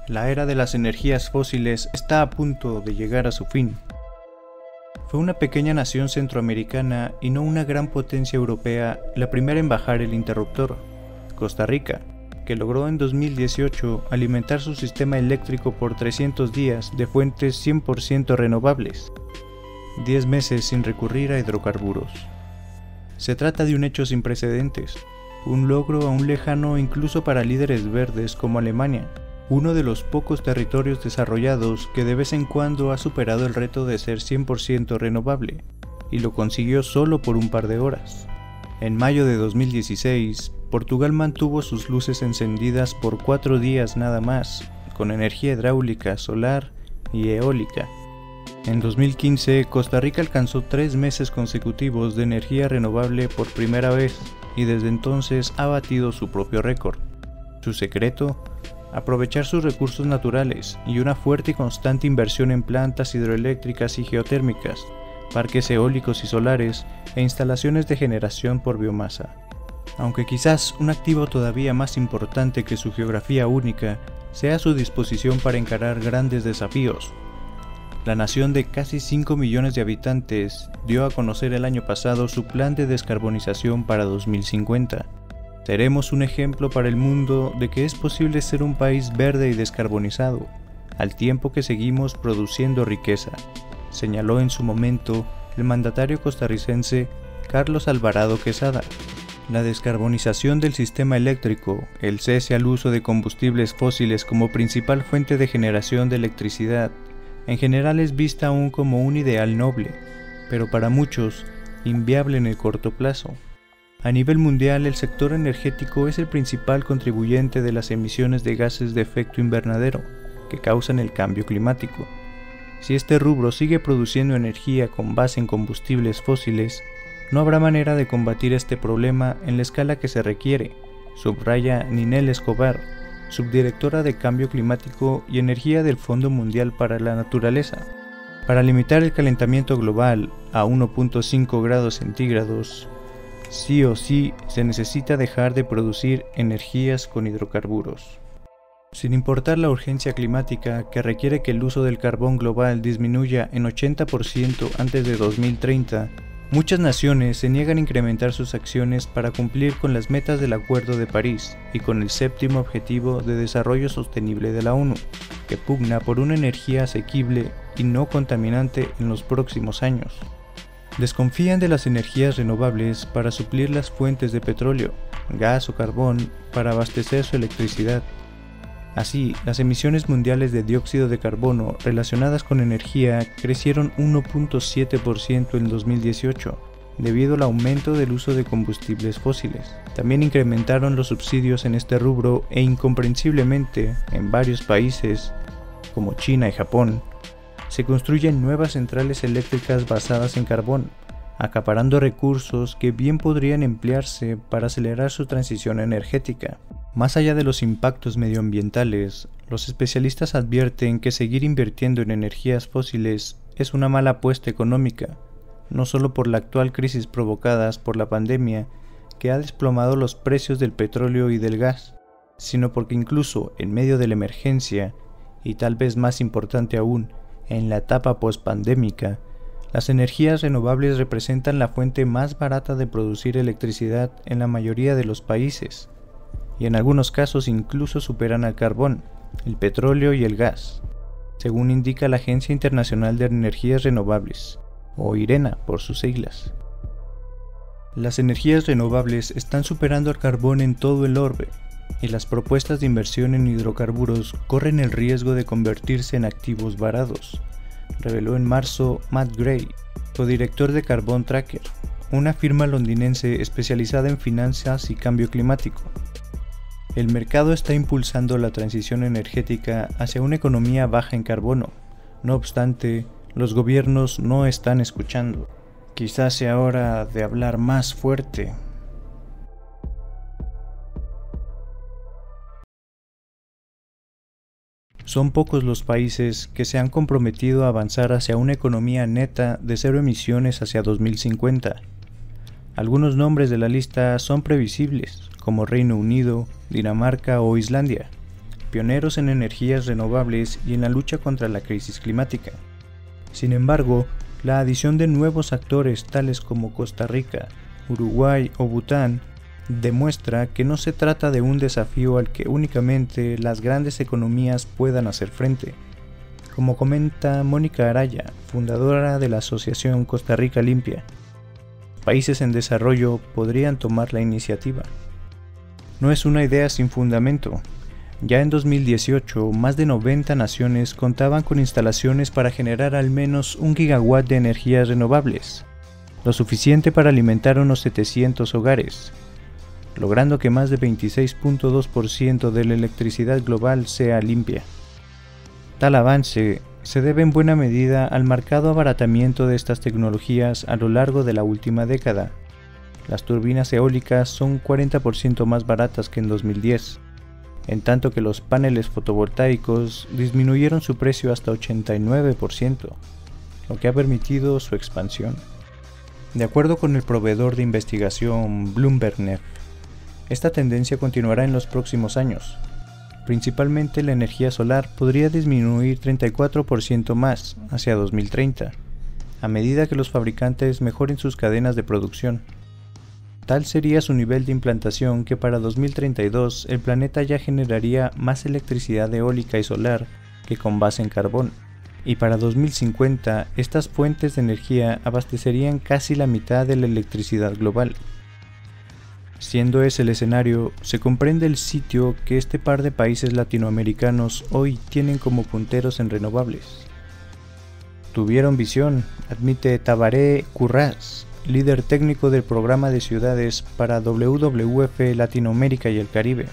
La era de las energías fósiles está a punto de llegar a su fin. Fue una pequeña nación centroamericana y no una gran potencia europea la primera en bajar el interruptor, Costa Rica, que logró en 2018 alimentar su sistema eléctrico por 300 días de fuentes 100% renovables, 10 meses sin recurrir a hidrocarburos. Se trata de un hecho sin precedentes, un logro aún lejano incluso para líderes verdes como Alemania, uno de los pocos territorios desarrollados que de vez en cuando ha superado el reto de ser 100% renovable, y lo consiguió solo por un par de horas. En mayo de 2016, Portugal mantuvo sus luces encendidas por 4 días nada más, con energía hidráulica, solar y eólica. En 2015, Costa Rica alcanzó 3 meses consecutivos de energía renovable por primera vez, y desde entonces ha batido su propio récord. Su secreto: aprovechar sus recursos naturales y una fuerte y constante inversión en plantas hidroeléctricas y geotérmicas, parques eólicos y solares e instalaciones de generación por biomasa. Aunque quizás un activo todavía más importante que su geografía única sea su disposición para encarar grandes desafíos. La nación de casi 5 millones de habitantes dio a conocer el año pasado su plan de descarbonización para 2050. Seremos un ejemplo para el mundo de que es posible ser un país verde y descarbonizado, al tiempo que seguimos produciendo riqueza, señaló en su momento el mandatario costarricense Carlos Alvarado Quesada. La descarbonización del sistema eléctrico, el cese al uso de combustibles fósiles como principal fuente de generación de electricidad, en general es vista aún como un ideal noble, pero para muchos inviable en el corto plazo. A nivel mundial, el sector energético es el principal contribuyente de las emisiones de gases de efecto invernadero que causan el cambio climático. Si este rubro sigue produciendo energía con base en combustibles fósiles, no habrá manera de combatir este problema en la escala que se requiere, subraya Ninel Escobar, subdirectora de Cambio Climático y Energía del Fondo Mundial para la Naturaleza. Para limitar el calentamiento global a 1.5 grados centígrados, sí o sí se necesita dejar de producir energías con hidrocarburos. Sin importar la urgencia climática que requiere que el uso del carbón global disminuya en 80% antes de 2030, muchas naciones se niegan a incrementar sus acciones para cumplir con las metas del Acuerdo de París y con el 7º Objetivo de Desarrollo Sostenible de la ONU, que pugna por una energía asequible y no contaminante en los próximos años. Desconfían de las energías renovables para suplir las fuentes de petróleo, gas o carbón para abastecer su electricidad. Así, las emisiones mundiales de dióxido de carbono relacionadas con energía crecieron 1.7% en 2018, debido al aumento del uso de combustibles fósiles. También incrementaron los subsidios en este rubro e incomprensiblemente, en varios países, como China y Japón, se construyen nuevas centrales eléctricas basadas en carbón, acaparando recursos que bien podrían emplearse para acelerar su transición energética. Más allá de los impactos medioambientales, los especialistas advierten que seguir invirtiendo en energías fósiles es una mala apuesta económica, no solo por la actual crisis provocadas por la pandemia que ha desplomado los precios del petróleo y del gas, sino porque incluso en medio de la emergencia, y tal vez más importante aún, en la etapa pospandémica, las energías renovables representan la fuente más barata de producir electricidad en la mayoría de los países, y en algunos casos incluso superan al carbón, el petróleo y el gas, según indica la Agencia Internacional de Energías Renovables, o IRENA por sus siglas. Las energías renovables están superando al carbón en todo el orbe, y las propuestas de inversión en hidrocarburos corren el riesgo de convertirse en activos varados, reveló en marzo Matt Gray, codirector de Carbon Tracker, una firma londinense especializada en finanzas y cambio climático. El mercado está impulsando la transición energética hacia una economía baja en carbono. No obstante, los gobiernos no están escuchando. Quizás sea hora de hablar más fuerte. Son pocos los países que se han comprometido a avanzar hacia una economía neta de cero emisiones hacia 2050. Algunos nombres de la lista son previsibles, como Reino Unido, Dinamarca o Islandia, pioneros en energías renovables y en la lucha contra la crisis climática. Sin embargo, la adición de nuevos actores tales como Costa Rica, Uruguay o Bután demuestra que no se trata de un desafío al que únicamente las grandes economías puedan hacer frente, como comenta Mónica Araya, fundadora de la Asociación Costa Rica Limpia. Países en desarrollo podrían tomar la iniciativa. No es una idea sin fundamento. Ya en 2018, más de 90 naciones contaban con instalaciones para generar al menos 1 gigawatt de energías renovables, lo suficiente para alimentar unos 700 hogares, logrando que más de 26.2% de la electricidad global sea limpia. Tal avance se debe en buena medida al marcado abaratamiento de estas tecnologías a lo largo de la última década. Las turbinas eólicas son 40% más baratas que en 2010, en tanto que los paneles fotovoltaicos disminuyeron su precio hasta 89%, lo que ha permitido su expansión. De acuerdo con el proveedor de investigación BloombergNEF, esta tendencia continuará en los próximos años. Principalmente la energía solar podría disminuir 34% más hacia 2030, a medida que los fabricantes mejoren sus cadenas de producción. Tal sería su nivel de implantación que para 2032 el planeta ya generaría más electricidad eólica y solar que con base en carbón, y para 2050 estas fuentes de energía abastecerían casi la mitad de la electricidad global. Siendo ese el escenario, se comprende el sitio que este par de países latinoamericanos hoy tienen como punteros en renovables. Tuvieron visión, admite Tabaré Currás, líder técnico del programa de ciudades para WWF Latinoamérica y el Caribe.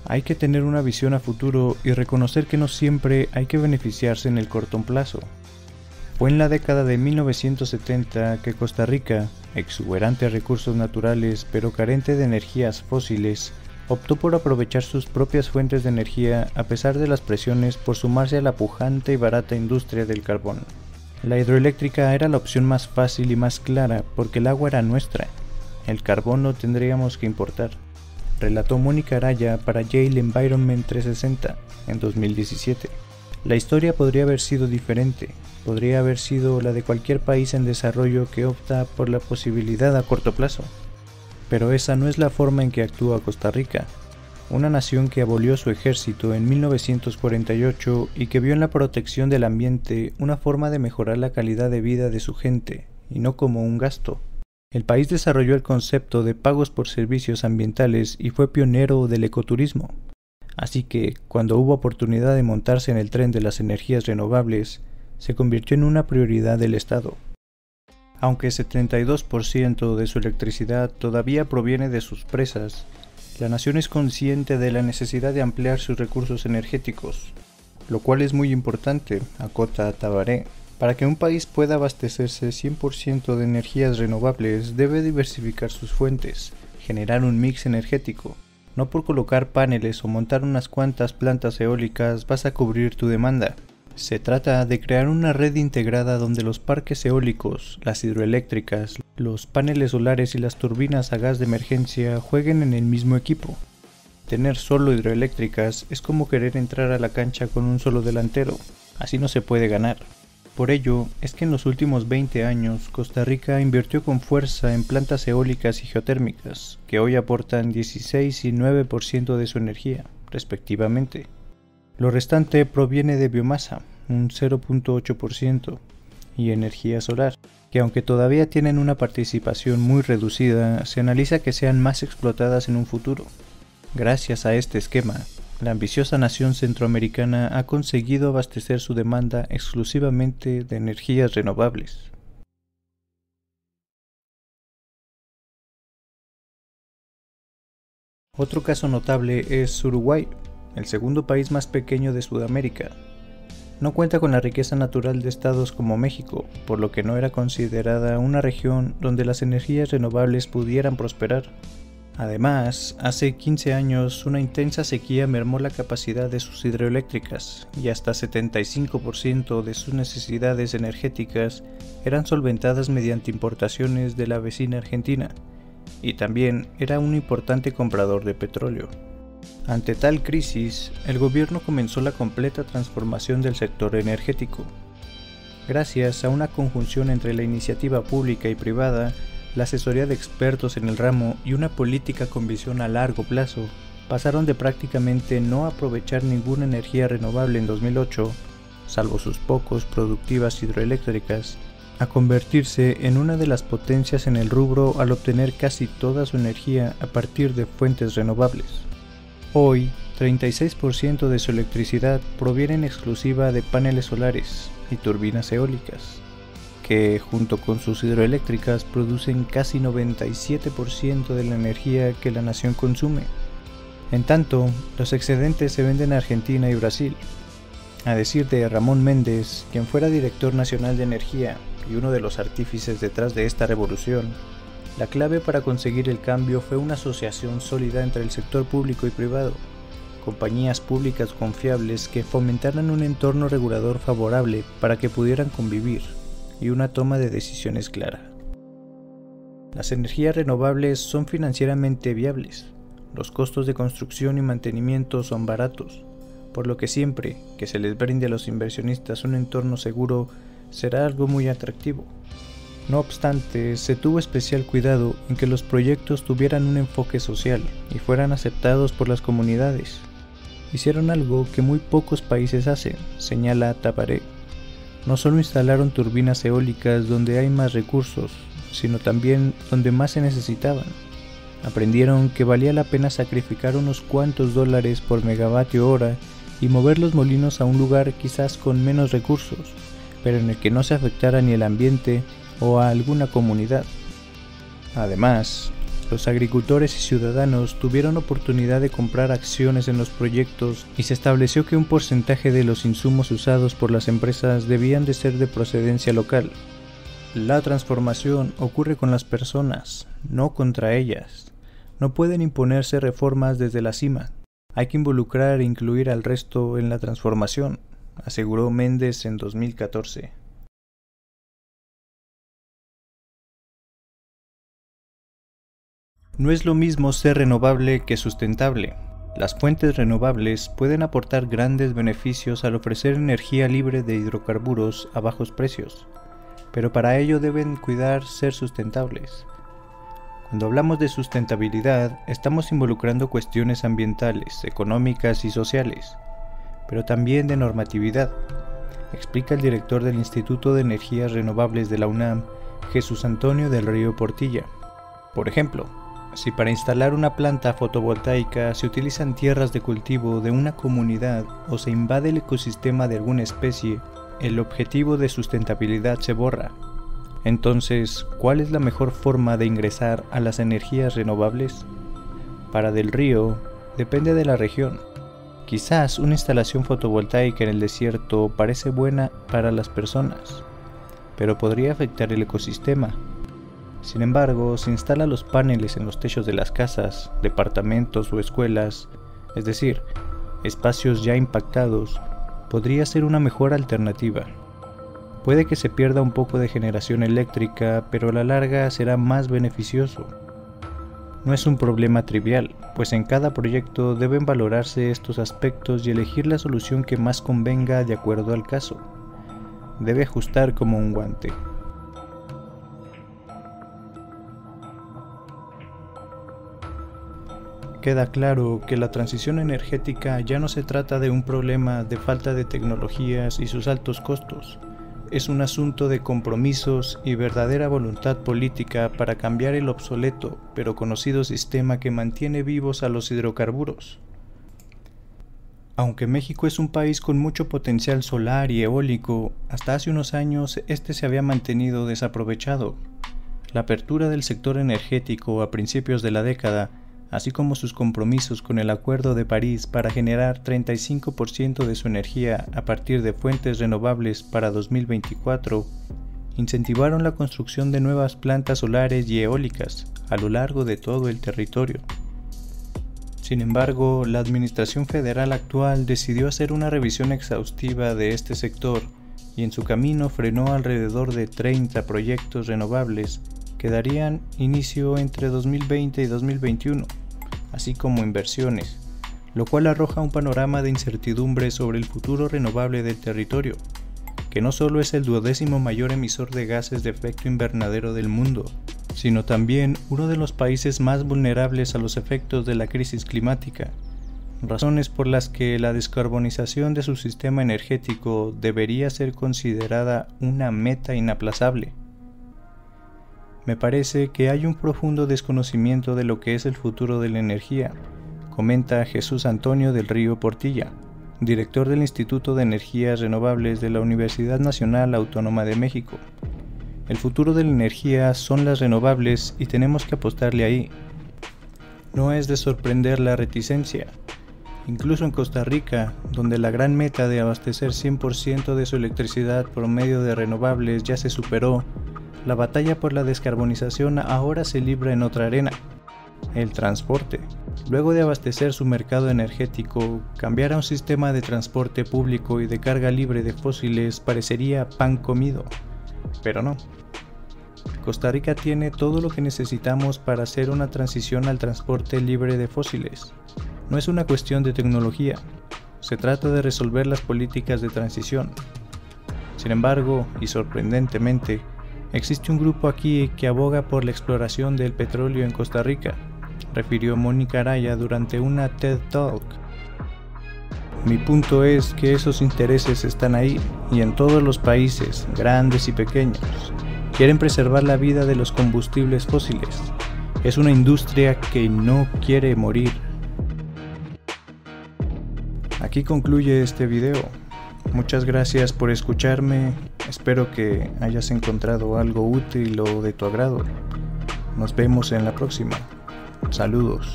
Hay que tener una visión a futuro y reconocer que no siempre hay que beneficiarse en el corto plazo. Fue en la década de 1970 que Costa Rica, exuberante a recursos naturales pero carente de energías fósiles, optó por aprovechar sus propias fuentes de energía a pesar de las presiones por sumarse a la pujante y barata industria del carbón. La hidroeléctrica era la opción más fácil y más clara porque el agua era nuestra. El carbón lo tendríamos que importar, relató Mónica Araya para Yale Environment 360 en 2017. La historia podría haber sido diferente, podría haber sido la de cualquier país en desarrollo que opta por la posibilidad a corto plazo. Pero esa no es la forma en que actúa Costa Rica, una nación que abolió su ejército en 1948 y que vio en la protección del ambiente una forma de mejorar la calidad de vida de su gente, y no como un gasto. El país desarrolló el concepto de pagos por servicios ambientales y fue pionero del ecoturismo. Así que, cuando hubo oportunidad de montarse en el tren de las energías renovables, se convirtió en una prioridad del Estado. Aunque 72% de su electricidad todavía proviene de sus presas, la nación es consciente de la necesidad de ampliar sus recursos energéticos, lo cual es muy importante, acota Tabaré. Para que un país pueda abastecerse 100% de energías renovables, debe diversificar sus fuentes, generar un mix energético. No por colocar paneles o montar unas cuantas plantas eólicas vas a cubrir tu demanda. Se trata de crear una red integrada donde los parques eólicos, las hidroeléctricas, los paneles solares y las turbinas a gas de emergencia jueguen en el mismo equipo. Tener solo hidroeléctricas es como querer entrar a la cancha con un solo delantero, así no se puede ganar. Por ello, es que en los últimos 20 años Costa Rica invirtió con fuerza en plantas eólicas y geotérmicas, que hoy aportan 16 y 9% de su energía, respectivamente. Lo restante proviene de biomasa, un 0.8%, y energía solar, que aunque todavía tienen una participación muy reducida, se analiza que sean más explotadas en un futuro. Gracias a este esquema, la ambiciosa nación centroamericana ha conseguido abastecer su demanda exclusivamente de energías renovables. Otro caso notable es Uruguay, el segundo país más pequeño de Sudamérica. No cuenta con la riqueza natural de estados como México, por lo que no era considerada una región donde las energías renovables pudieran prosperar. Además, hace 15 años una intensa sequía mermó la capacidad de sus hidroeléctricas y hasta 75% de sus necesidades energéticas eran solventadas mediante importaciones de la vecina Argentina, y también era un importante comprador de petróleo. Ante tal crisis, el gobierno comenzó la completa transformación del sector energético. Gracias a una conjunción entre la iniciativa pública y privada, la asesoría de expertos en el ramo y una política con visión a largo plazo, pasaron de prácticamente no aprovechar ninguna energía renovable en 2008, salvo sus pocos productivas hidroeléctricas, a convertirse en una de las potencias en el rubro al obtener casi toda su energía a partir de fuentes renovables. Hoy, 36% de su electricidad proviene en exclusiva de paneles solares y turbinas eólicas, que junto con sus hidroeléctricas producen casi 97% de la energía que la nación consume. En tanto, los excedentes se venden a Argentina y Brasil. A decir de Ramón Méndez, quien fuera director nacional de energía y uno de los artífices detrás de esta revolución, la clave para conseguir el cambio fue una asociación sólida entre el sector público y privado, compañías públicas confiables que fomentaran un entorno regulador favorable para que pudieran convivir y una toma de decisiones clara. Las energías renovables son financieramente viables, los costos de construcción y mantenimiento son baratos, por lo que siempre que se les brinde a los inversionistas un entorno seguro será algo muy atractivo. No obstante, se tuvo especial cuidado en que los proyectos tuvieran un enfoque social y fueran aceptados por las comunidades. Hicieron algo que muy pocos países hacen, señala Tabaré. No solo instalaron turbinas eólicas donde hay más recursos, sino también donde más se necesitaban. Aprendieron que valía la pena sacrificar unos cuantos dólares por megavatio hora y mover los molinos a un lugar quizás con menos recursos, pero en el que no se afectara ni el ambiente o a alguna comunidad. Además, los agricultores y ciudadanos tuvieron oportunidad de comprar acciones en los proyectos y se estableció que un porcentaje de los insumos usados por las empresas debían de ser de procedencia local. La transformación ocurre con las personas, no contra ellas. No pueden imponerse reformas desde la cima. Hay que involucrar e incluir al resto en la transformación, aseguró Méndez en 2014. No es lo mismo ser renovable que sustentable. Las fuentes renovables pueden aportar grandes beneficios al ofrecer energía libre de hidrocarburos a bajos precios, pero para ello deben cuidar ser sustentables. Cuando hablamos de sustentabilidad, estamos involucrando cuestiones ambientales, económicas y sociales, pero también de normatividad, explica el director del Instituto de Energías Renovables de la UNAM, Jesús Antonio del Río Portilla. Por ejemplo, si para instalar una planta fotovoltaica se utilizan tierras de cultivo de una comunidad o se invade el ecosistema de alguna especie, el objetivo de sustentabilidad se borra. Entonces, ¿cuál es la mejor forma de ingresar a las energías renovables? Para Del Río, depende de la región. Quizás una instalación fotovoltaica en el desierto parece buena para las personas, pero podría afectar el ecosistema. Sin embargo, si instala los paneles en los techos de las casas, departamentos o escuelas, es decir, espacios ya impactados, podría ser una mejor alternativa. Puede que se pierda un poco de generación eléctrica, pero a la larga será más beneficioso. No es un problema trivial, pues en cada proyecto deben valorarse estos aspectos y elegir la solución que más convenga de acuerdo al caso. Debe ajustar como un guante. Queda claro que la transición energética ya no se trata de un problema de falta de tecnologías y sus altos costos. Es un asunto de compromisos y verdadera voluntad política para cambiar el obsoleto pero conocido sistema que mantiene vivos a los hidrocarburos. Aunque México es un país con mucho potencial solar y eólico, hasta hace unos años este se había mantenido desaprovechado. La apertura del sector energético a principios de la década, así como sus compromisos con el Acuerdo de París para generar 35% de su energía a partir de fuentes renovables para 2024, incentivaron la construcción de nuevas plantas solares y eólicas a lo largo de todo el territorio. Sin embargo, la administración federal actual decidió hacer una revisión exhaustiva de este sector y en su camino frenó alrededor de 30 proyectos renovables que darían inicio entre 2020 y 2021, así como inversiones, lo cual arroja un panorama de incertidumbre sobre el futuro renovable del territorio, que no solo es el 12º mayor emisor de gases de efecto invernadero del mundo, sino también uno de los países más vulnerables a los efectos de la crisis climática, razones por las que la descarbonización de su sistema energético debería ser considerada una meta inaplazable. Me parece que hay un profundo desconocimiento de lo que es el futuro de la energía, comenta Jesús Antonio del Río Portilla, director del Instituto de Energías Renovables de la Universidad Nacional Autónoma de México. El futuro de la energía son las renovables y tenemos que apostarle ahí. No es de sorprender la reticencia. Incluso en Costa Rica, donde la gran meta de abastecer 100% de su electricidad por medio de renovables ya se superó, la batalla por la descarbonización ahora se libra en otra arena: el transporte. Luego de abastecer su mercado energético, cambiar a un sistema de transporte público y de carga libre de fósiles parecería pan comido, pero no. Costa Rica tiene todo lo que necesitamos para hacer una transición al transporte libre de fósiles. No es una cuestión de tecnología, se trata de resolver las políticas de transición. Sin embargo, y sorprendentemente, existe un grupo aquí que aboga por la exploración del petróleo en Costa Rica, refirió Mónica Araya durante una TED Talk. Mi punto es que esos intereses están ahí y en todos los países, grandes y pequeños. Quieren preservar la vida de los combustibles fósiles. Es una industria que no quiere morir. Aquí concluye este video. Muchas gracias por escucharme. Espero que hayas encontrado algo útil o de tu agrado. Nos vemos en la próxima. Saludos.